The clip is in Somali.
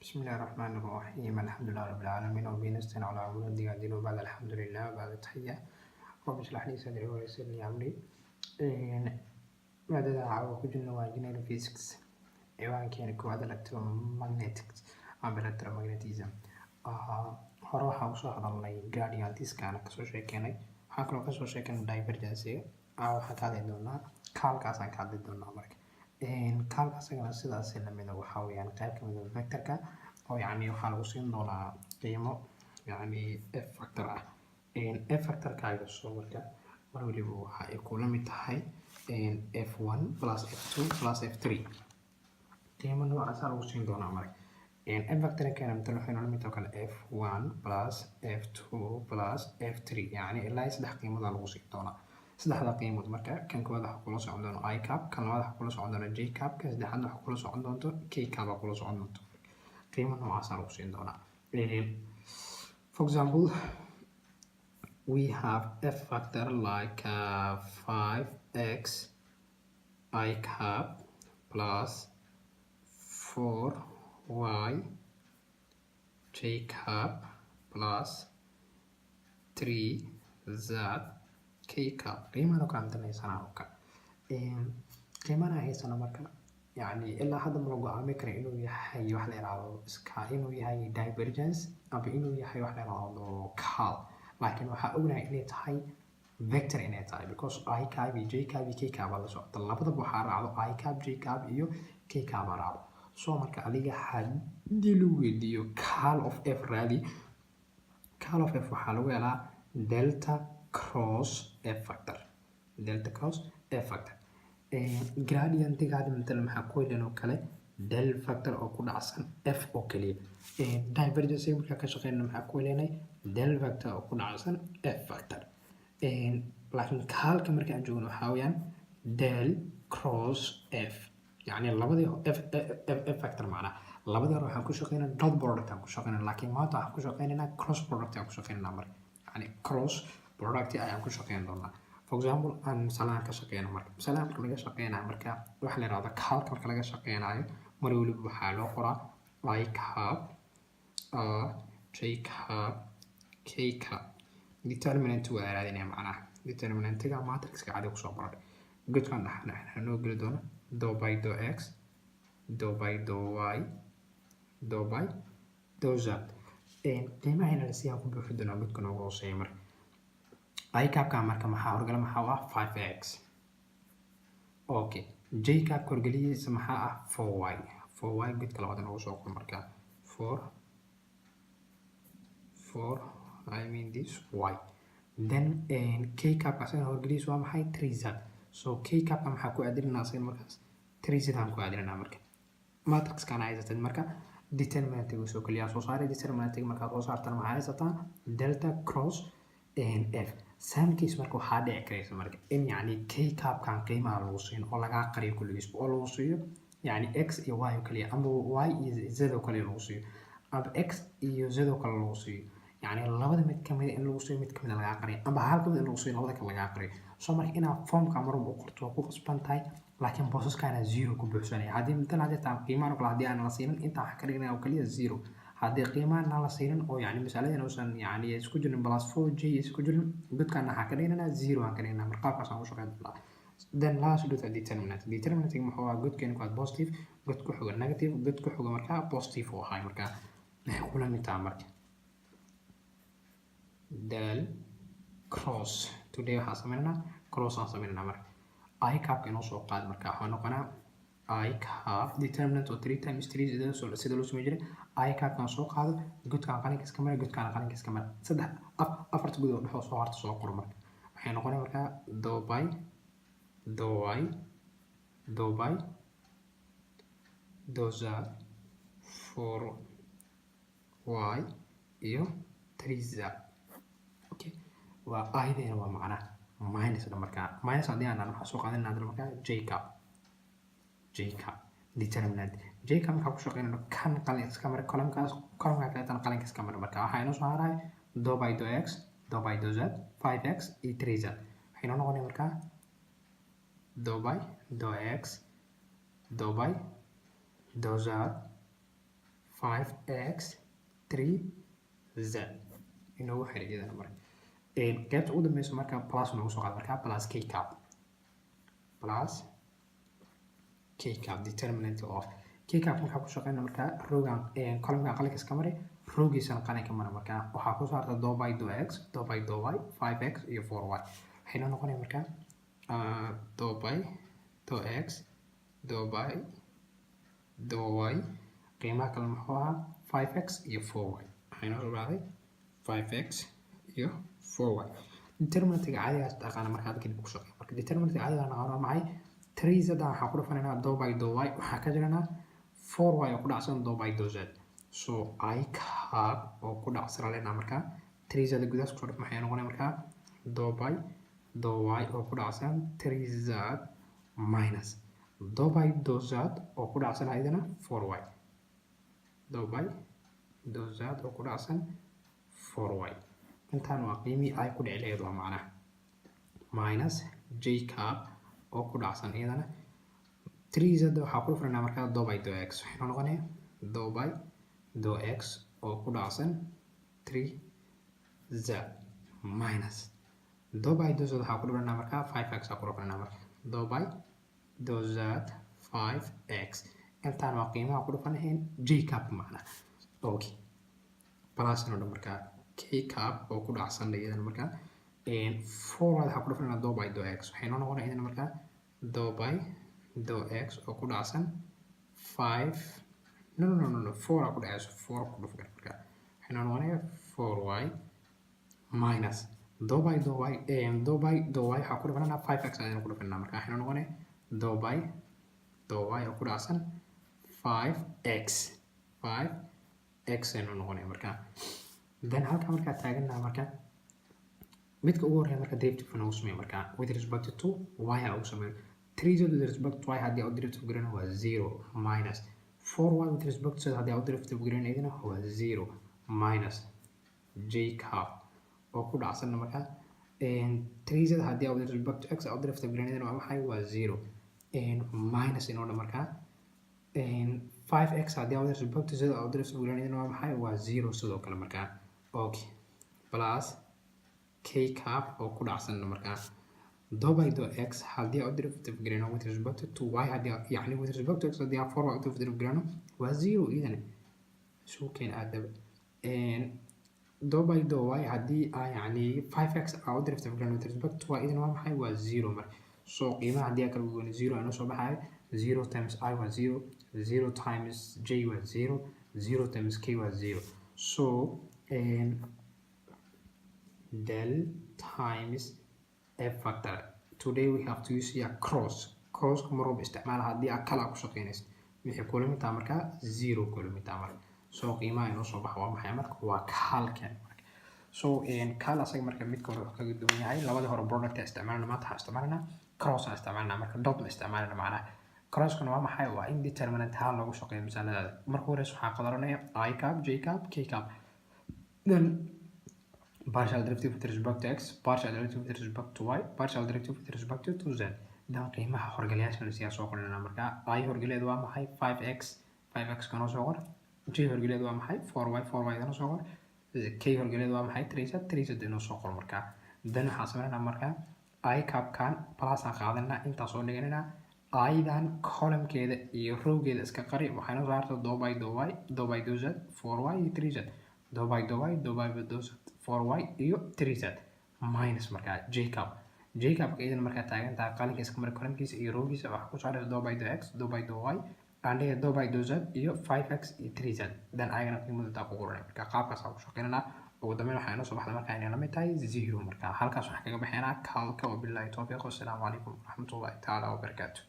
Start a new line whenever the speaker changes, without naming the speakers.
بسم الله الرحمن الرحيم الحمد لله رب العالمين وبه نستعين على أمور الدين والدين وبعد الحمد لله وبعد التحية رب اشرح لي صدري ويسر لي أمري maadada caawa ku jirna waa engineering physics ciwaankeena koowaad electromagnetics ama electromagnetism hore waxaan usoo hadalnay gradientiskana kasoo sheekeynay waxaan kaloo kasoo sheekeynay divergencyga waxaan ka hadli doonaa kaalkaasaan ka hadli doonaa marka kaalkaasagana sidaas lamida waxaa weeyaan qayb kamid ah vectorka oo yacni waxaa lagu siin doonaa qiimo yacni f factor ah f factorkaaga soo marka mar waliba waxa ay kula mid tahay f1 plus f2 plus f3 qiimo noocaas lagu siin doonaa marka f factorkeena inta waxay nala mid tahay f1 plus f2 plus f3 yacni ilaa saddex qiimood lagu siin doonaa saddexda qiimood marka kan koowaad waxa kula socon doona i cap kan labaad waxa kula socon doona j cap kan saddexaad waxa kula socon doonto k cap kula socon doonto qiimo noocaas lagu siin doonaa for example we have f factor like 5x I cap plus 4y j cap plus 3z k cap qiimaha kala dambeysana oo ka qiimaha haysana marka yani ilaa hadda ma lagu go'aami karo inuu yahay wax la yiraahdo iska inuu yahay divergence ama inuu yahay wax la yiraahdo cal laakiin waxaa ognahay inay tahay vector inay tahay because I cap iyo j cap iyo k cap la socda labadaba waxaa raacdo I cap j cap iyo k cap raacdo soo marka adiga haddii lagu weydiiyo cal of f raadi cal of f waxaa lagu helaa delta cross f factor delta cross f factor gradientigaadi matala maxaa ku helan oo kale del factor oo ku dhacsan f oo kaliya divergence markaa ka shaqeynayna maxaa ku helanay del factor oo ku dhacsan f factor laakiin kaalka marka aan joogno waxaa weeyaan del cross f يعني labadii f factor macna labadii hore waxaan ku shaqeynaa dot product aan ku shaqeynaa laakiin maanta waxaan ku shaqeynaa cross product aan ku shaqeynaa marka yani cross product ayaan ku shaqeyn doonaa for example aan misalaan ka shaqeyno marka misalaan marka laga shaqeynayo marka waxa la yiraahdaa kaalka marka laga shaqeynayo mar waliba waxaa loo qoraa I cap j cap k cap determinant waa raadinaya macnaha determinantiga matrixka caadi kusoo baray godkan dhaxna noo geli doona do by do x do by do y do by do z qiimahayna la siiyaan ku buuxi doonaa godkan ugu hooseeya marka I capka marka maxaa horgala maxaa ah 5x okay j cap horgalihiisa maxaa ah 4y 4y godka labaad ugu soo qor marka 4 I mean this y then k cap asana horgalihiisa waa maxay 3z so k cap maxaa ku aadinaa asana markaas 3z aan ku aadinaa marka matrix kana haysatay marka determinant uu soo kaliya soo saaray determinant marka soo saartan maxaa haysataa delta cross f samkiis marka waxaa dhici karaysa marka in yani k cap kan qiimaha lagu siin oo laga qariyo kulligiis oo lagu siiyo yani x iyo y oo kaliya ama y iyo z oo kaliya lagu siiyo ama x iyo z oo kale lagu siiyo يعني labada mid kamid in lagu soo mid kamid laga qariyo ama hal kamid lagu soo labada kale laga qariyo soo marka ina form ka mar uu qorto ku qasban tahay laakiin boosaskana 0 ku buuxsanay hadii midna hadii taan qiimaha kala hadii aan la siinin inta waxa ka dhignaa oo kaliya 0 hadii qiimaha la siinin oo yani misaaladan uusan yani isku jirin plus 4j isku jirin dadkan waxa ka dhignaa 0 aan ka dhignaa marka qaabkaas aan u shaqeynaa then last do the determinant muxuu ahaa godkeen ku positive god ku xoga negative god ku xoga marka positive oo ahay marka maxay kula mid tahay marka del cross today waxaan sameynaa cross aan sameynaa marka I cap inoo soo qaad marka waxaan noqonaa I cap determinant oo 3 times 3 sida loo sameeyay I cap kan soo qaado godkaan qalinka iska mara godkaan qalinka iska mara saddex afarta god oo dhaxo soo harta soo qor marka waxay noqonaa marka do by do y do by do z 4y iyo 3z waa aydeen waa macna minus marka minus hadii aan waxa soo qaadanaa marka j cap determinant j cap waxa ku shaqeynaa kan qalin iska mar columnkaas columnka kale tan qalinka iska mar marka waxa inoo soo haray do by do x do by do z 5x iyo 3z waxay noo noqonay marka do by do x do by do z 5x 3z inoogu xidhay iyadana marka qaybta ugu dambeysa marka plus noogu soo qaad marka plus k cap plus k cap determinant of k cap markaa ku shaqeyna marka rogan columnka qalinka iska mari rogiisana qalinka mara marka waxaa ku saarta do by do x do by do y 5x iyo 4y waxayna noqonaya marka do by do x do by do y qiimaha kale muxuu ahaa 5x iyo 4y waxayna raacday 5x iyo 4y determinantiga caadigaas taqaana marka aad kadib ku shaqeeyo marka determinantiga caadiga naqaano maxay 3z waxaan ku dhufanaynaa do by do y waxaa ka jirana 4y oo ku dhacsan do by do z so I cap oo ku dhacsan leenahay marka 3z gudaas ku dhuf maxay noqonaya marka do by do y oo ku dhacsan 3z minus do by do z oo ku dhacsan ayadana 4y do by do z oo ku dhacsan 4y intaan waa qiimii ay ku dhici lahayd waa macnaha minus j cap oo ku dhacsan iyadana 3z waxaa ku dhufanaynaa markaa do by do x waxayna noqonaya do by do x oo ku dhacsan 3z minus do by do z waxaa ku dhufanaynaa markaa 5x ku dhufanaynaa marka do by do z 5x intaan waa qiimaha ku dhufanahayn j cap macnaha okay plus inoo dhan markaa k cap oo ku dhacsan iyadana markaa 4 waxaa ku dhufanaynaa do by do x waxayna noqonaya iyadana markaa do by do x oo ku dhacsan 5 no 4 ku dhacayso 4 ku dhufan markaa waxayna noqonaya 4y minus do by do y waxaa ku dhufanaynaa 5x ayayna ku dhufanaynaa markaa waxayna noqonaya do by do y oo ku dhacsan 5x ayayna noqonaya markaa then halkaa markaa taaganaha marka midka ugu horeeya marka derivative nagu sameeyo marka with respect to y ugu sameeyo 3z with respect to y haddii aad derivative garana waa 0 minus 4y with respect to z haddii aad derivative garanaydana waa 0 minus j cap oo ku dhacsan marka 3z haddii aad with respect to x aad derivative garanaydana waa maxay waa 0 minus inoo dhan marka 5x haddii aad with respect to z aad derivative garanaydana waa maxay waa 0 sidoo kale marka okay plus k cap oo ku dhacsan marka do by do x haddii aad derivative garano with respect to y haddii yani with respect to x haddii aad 4y derivative garano waa 0 idan soo keen aadaba do by do y haddii yani 5x aad derivative garano with respect to y idan waa maxay waa 0 marka soo qiimaha haddii aad kala gooni 0 aynu soo baxay 0 times I was 0 0 times j was 0 0 times k was 0 so del times f factor today we have to use here cross maroob isticmaal haddii aad kala ku shaqeynaysa wixii kulmitaa marka 0 kulmitaa marka soo qiimaha inoo soo baxa waa maxay marka waa halkan marka so kala asaga marka midka hore wuxuu kaga duwan yahay labadii hore product isticmaalna maanta waxaan isticmaalnaa cross aan isticmaalnaa marka dot ma isticmaalna macnaha crosskuna waa maxay waa indeterminate hal lagu shaqeeyo misaanadaada marka hore waxaan qadaranaya I cap j cap k cap then partial derivative with respect to x partial derivative with respect to y partial derivative with respect to z dan qiimaha horgalayaashan siyaa soo qornana marka I horgaleed waa maxay 5x kana soo qor j horgaleed waa maxay 4y kana soo qor k horgaleed waa maxay 3z inoo soo qor marka dan waxaan sameynaa marka I cap kan plus aan qaadanaa intaa soo dhiganaa aydan columnkeeda iyo rowgeeda iska qari waxayna soo harta do by do y do by do z 4y iyo 3z do by do y do by do z 4y iyo 3z minus marka j cap idan marka taagan tahay qalinka iska mari columnkiisa iyo rowgiisa waxa ku saaraysa do by do x do by do y and do by do z iyo 5x iyo 3z dan ayagana qiimada taa ku qoranay marka qaabkaas aan ku shaqeynaa ugu dambeyn waxaa inoo soo baxda marka inay la mid tahay 0 marka halkaas waxaan kaga baxaynaa kalka wabillahi tawfiiq wasalaamu calaykum waraxmatullahi taala wabarakaatuh